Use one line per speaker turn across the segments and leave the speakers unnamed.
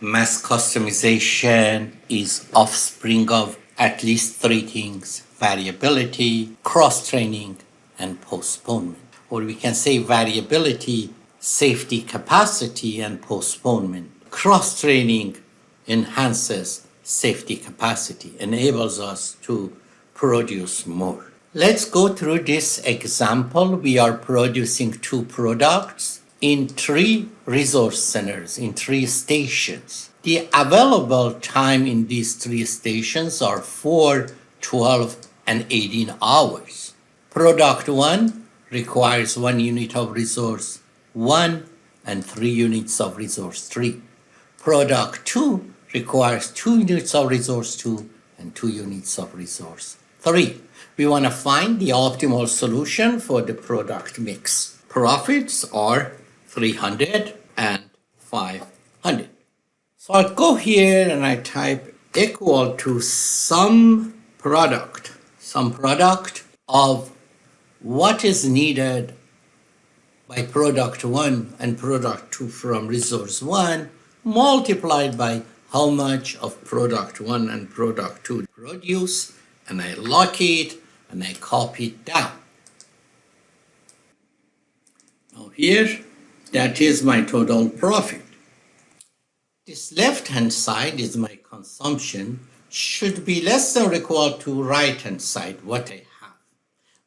Mass customization is offspring of at least three things: variability, cross-training, and postponement. Or we can say variability, safety capacity, and postponement. Cross-training enhances safety capacity, enables us to produce more. Let's go through this example. We are producing two products in three resource centers, in three stations. The available time in these three stations are 4, 12, and 18 hours. Product 1 requires 1 unit of resource 1 and 3 units of resource 3. Product 2 requires 2 units of resource 2 and 2 units of resource 3. We want to find the optimal solution for the product mix. Profits are 300 and 500. So I'll go here and I type equal to some product of what is needed by product 1 and product 2 from resource 1 multiplied by how much of product 1 and product 2 produce, and I lock it and I copy it down. Now here, that is my total profit. This left-hand side is my consumption, should be less than or equal to right-hand side, what I have.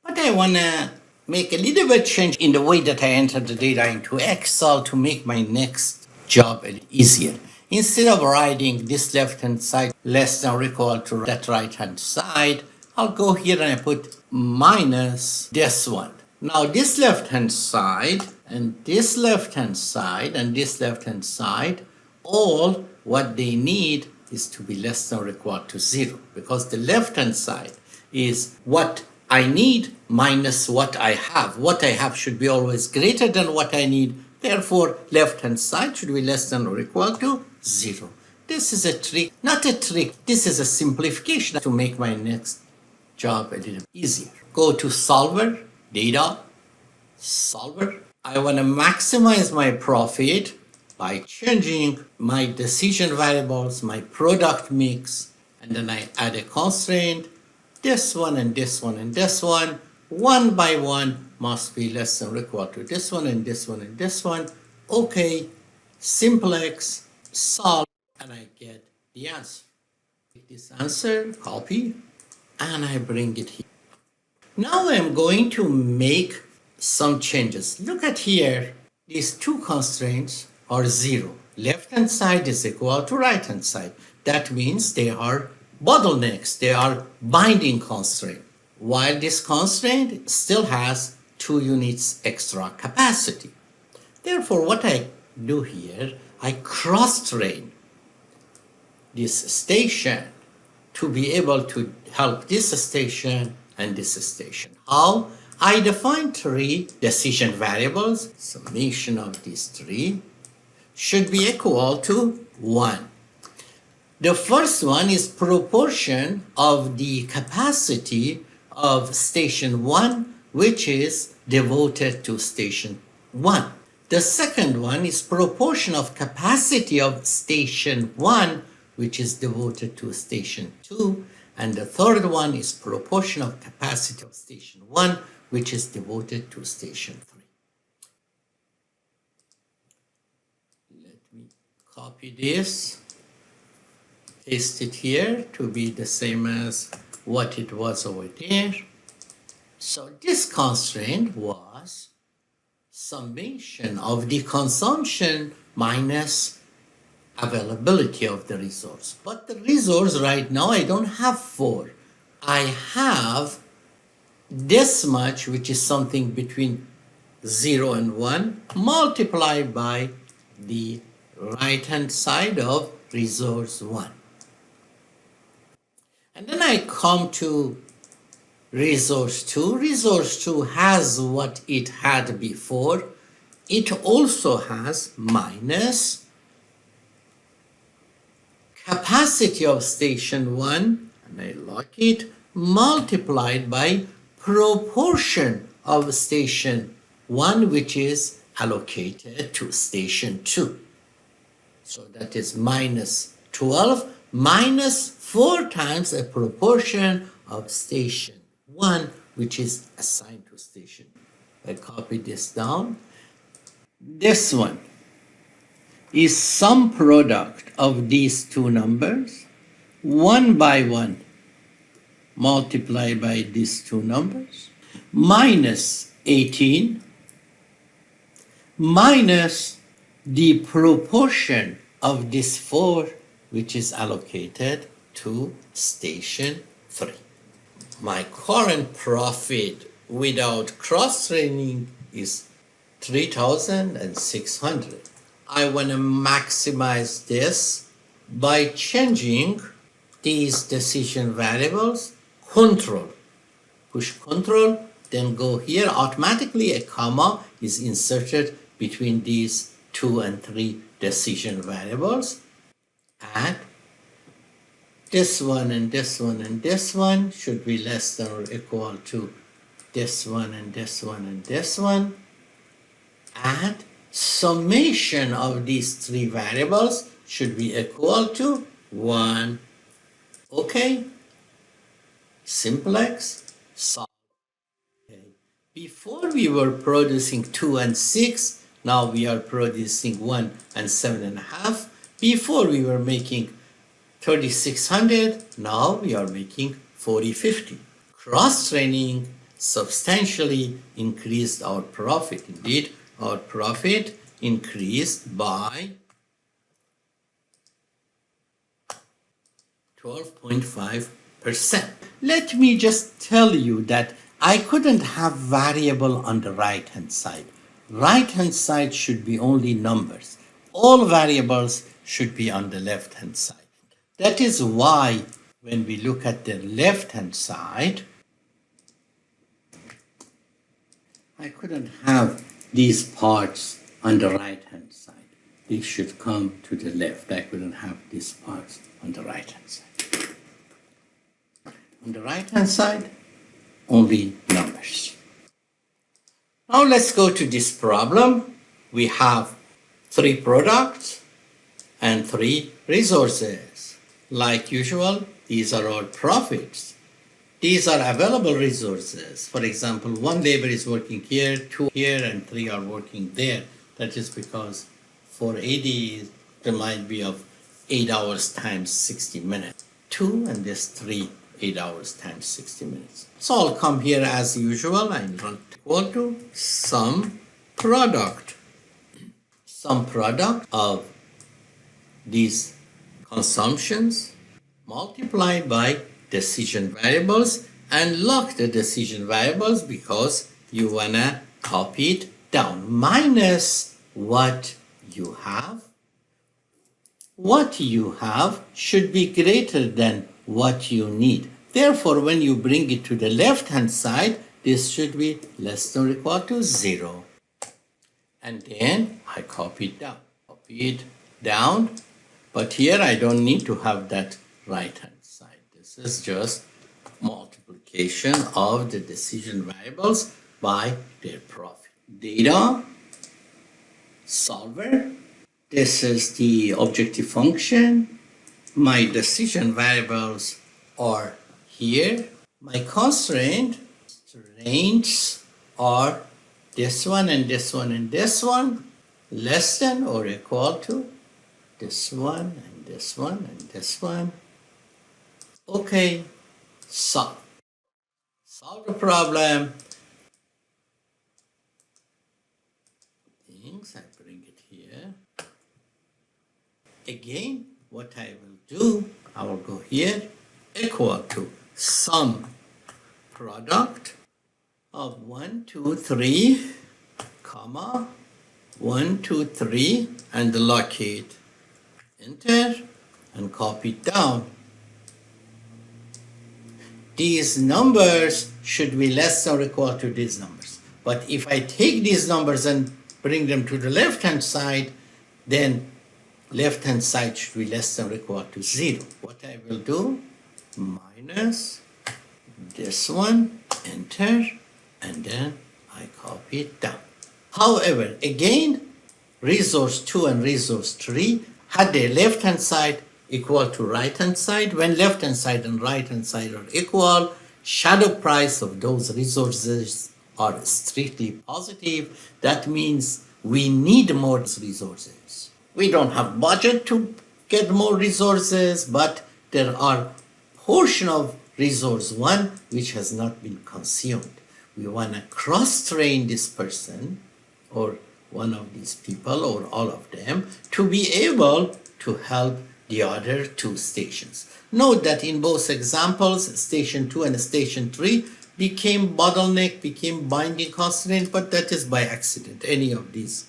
But I want to make a little bit change in the way that I enter the data into Excel to make my next job a little easier. Instead of writing this left-hand side less than or equal to that right-hand side, I'll go here and I put minus this one. Now this left-hand side and this left-hand side and this left-hand side, all what they need is to be less than or equal to 0, because the left-hand side is what I need minus what I have. What I have should be always greater than what I need. Therefore, left-hand side should be less than or equal to 0. This is a trick, not a trick. This is a simplification to make my next job a little easier. Go to solver, data, solver. I want to maximize my profit by changing my decision variables, my product mix, and then I add a constraint. This one and this one and this one by one must be less than or equal to this one and this one and this one. Okay, simplex, solve, and I get the answer. Take this answer, copy, and I bring it here. Now I'm going to make some changes. Look at here, these two constraints are 0. Left-hand side is equal to right-hand side. That means they are bottlenecks, they are binding constraint. While this constraint still has 2 units extra capacity. Therefore, what I do here, I cross-train this station to be able to help this station and this station. How? I define 3 decision variables. Summation of these 3 should be equal to 1. The first one is proportion of the capacity of station 1, which is devoted to station 1. The second one is proportion of capacity of station 1, which is devoted to station 2. And the third one is proportion of capacity of station 1, which is devoted to station 3. Let me copy this, paste it here to be the same as what it was over there. So this constraint was summation of the consumption minus availability of the resource. But the resource right now, I don't have 4. I have this much, which is something between 0 and 1, multiplied by the right-hand side of resource 1. And then I come to resource 2. Resource 2 has what it had before. It also has minus capacity of station 1, and I lock it, multiplied by proportion of station 1, which is allocated to station 2. So that is minus 12 minus 4 times a proportion of station 1, which is assigned to station. I copy this down. This one is sum product of these two numbers, 1 by 1 multiplied by these two numbers, minus 18 minus the proportion of this 4 which is allocated to station 3. My current profit without cross-training is 3,600. I want to maximize this by changing these decision variables. Control, push control, then go here. Automatically a comma is inserted between these 2 and 3 decision variables. And this one and this one and this one should be less than or equal to this one and this one and this one. And summation of these 3 variables should be equal to 1. Okay? Simplex, solve. Okay. Before we were producing 2 and 6, now we are producing 1 and 7.5. Before we were making 3,600, now we are making 4,050. Cross-training substantially increased our profit. Indeed, our profit increased by 12.5%. Let me just tell you that I couldn't have variable on the right hand side. Right hand side should be only numbers. All variables should be on the left hand side. That is why when we look at the left hand side, I couldn't have these parts on the right hand side. They should come to the left. I couldn't have these parts on the right hand side. On the right hand side, only numbers. Now let's go to this problem. We have 3 products and 3 resources. Like usual, these are all profits. These are available resources. For example, 1 labor is working here, 2 here, and 3 are working there. That is because 480 remind me of 8 hours times 60 minutes. 2 and this 3, 8 hours times 60 minutes. So I'll come here as usual and run equal to sum product. Sum product of these consumptions multiplied by decision variables, and lock the decision variables because you wanna copy it down, minus what you have. What you have should be greater than what you need. Therefore, when you bring it to the left hand side, this should be less than or equal to 0. And then I copy it down. Copy it down. But here I don't need to have that right hand side. This is just multiplication of the decision variables by their profit. Data, solver. This is the objective function. My decision variables are here. My constraints are this one and this one and this one, less than or equal to this one and this one and this one. Okay, solve. Solve the problem. Things, I bring it here. Again, what I will do, I will go here, equal to sum product of 1, 2, 3, comma, 1, 2, 3, and locate. Enter and copy it down. These numbers should be less or equal to these numbers. But if I take these numbers and bring them to the left hand side, then left hand side should be less than or equal to 0. What I will do, minus this one, enter, and then I copy it down. However, again, resource 2 and resource 3 had the left hand side equal to right hand side. When left hand side and right hand side are equal, shadow price of those resources are strictly positive. That means we need more resources. We don't have budget to get more resources, but there are portion of resource one which has not been consumed. We want to cross-train this person or one of these people or all of them to be able to help the other two stations. Note that in both examples, station 2 and station 3 became bottleneck, became binding constraint, but that is by accident. Any of these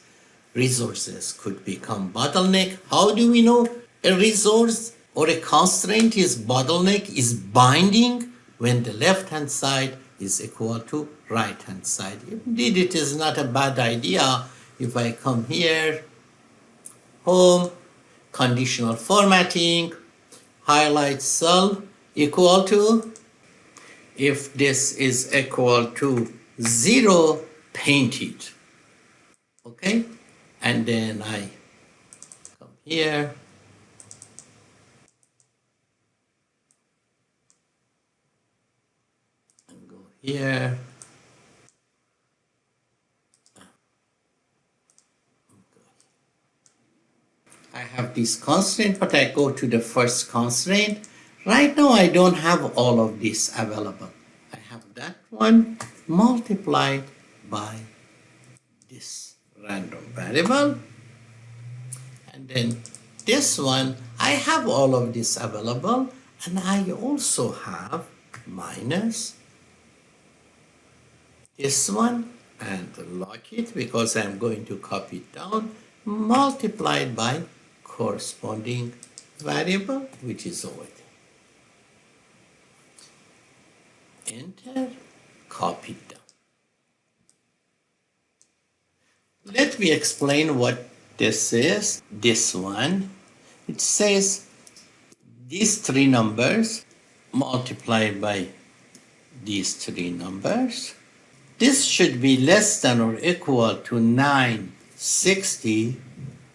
resources could become bottleneck. How do we know a resource or a constraint is bottleneck, is binding? When the left hand side is equal to right hand side. Indeed, it is not a bad idea if I come here, home, conditional formatting, highlight cell equal to, if this is equal to 0, paint it. Okay? And then I come here, and go here. I have this constraint, but I go to the first constraint. Right now, I don't have all of this available. I have that one multiplied by this random variable. And then this one, I have all of this available, and I also have minus this one, and lock it because I'm going to copy it down, multiplied by corresponding variable, which is over there. Enter, copy it down. Let me explain what this is. This one, it says these three numbers multiplied by these three numbers. This should be less than or equal to 960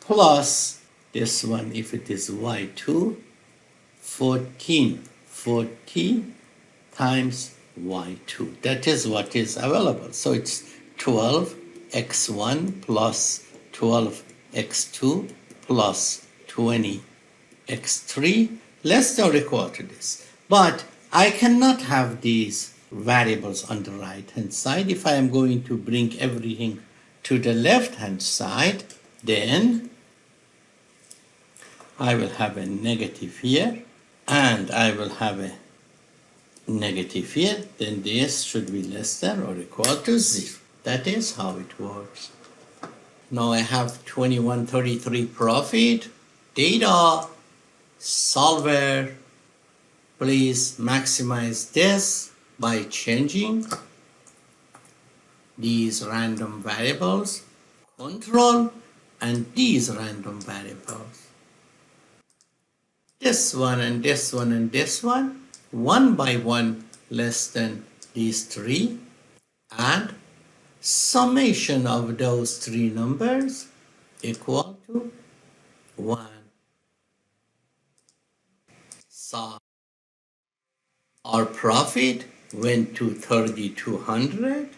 plus this one, if it is y2, 1440 times y2. That is what is available. So it's 12x1 plus 12x2 plus 20x3 less than or equal to this. But I cannot have these variables on the right hand side. If I am going to bring everything to the left hand side, then I will have a negative here and I will have a negative here. Then this should be less than or equal to 0. That is how it works. Now I have 2133 profit. Data solver, please maximize this by changing these random variables, control, and these random variables. This one and this one and this one by one less than these three, and summation of those three numbers equal to 1. So our profit went to 3,200,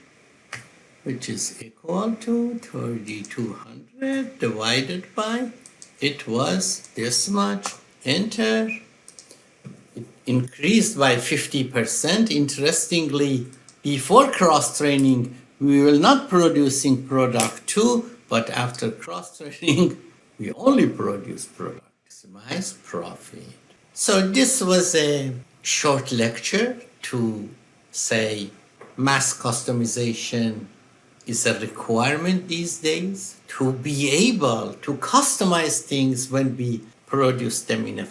which is equal to 3,200 divided by, it was this much. Enter. It increased by 50%. Interestingly, before cross-training, we were not producing product 2, but after cross-training, we only produce product. Maximize profit. So this was a short lecture to say mass customization is a requirement these days to be able to customize things when we produce them in a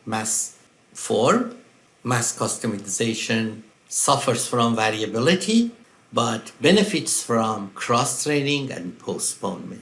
mass form. Mass customization suffers from variability, but benefits from cross-training and postponement.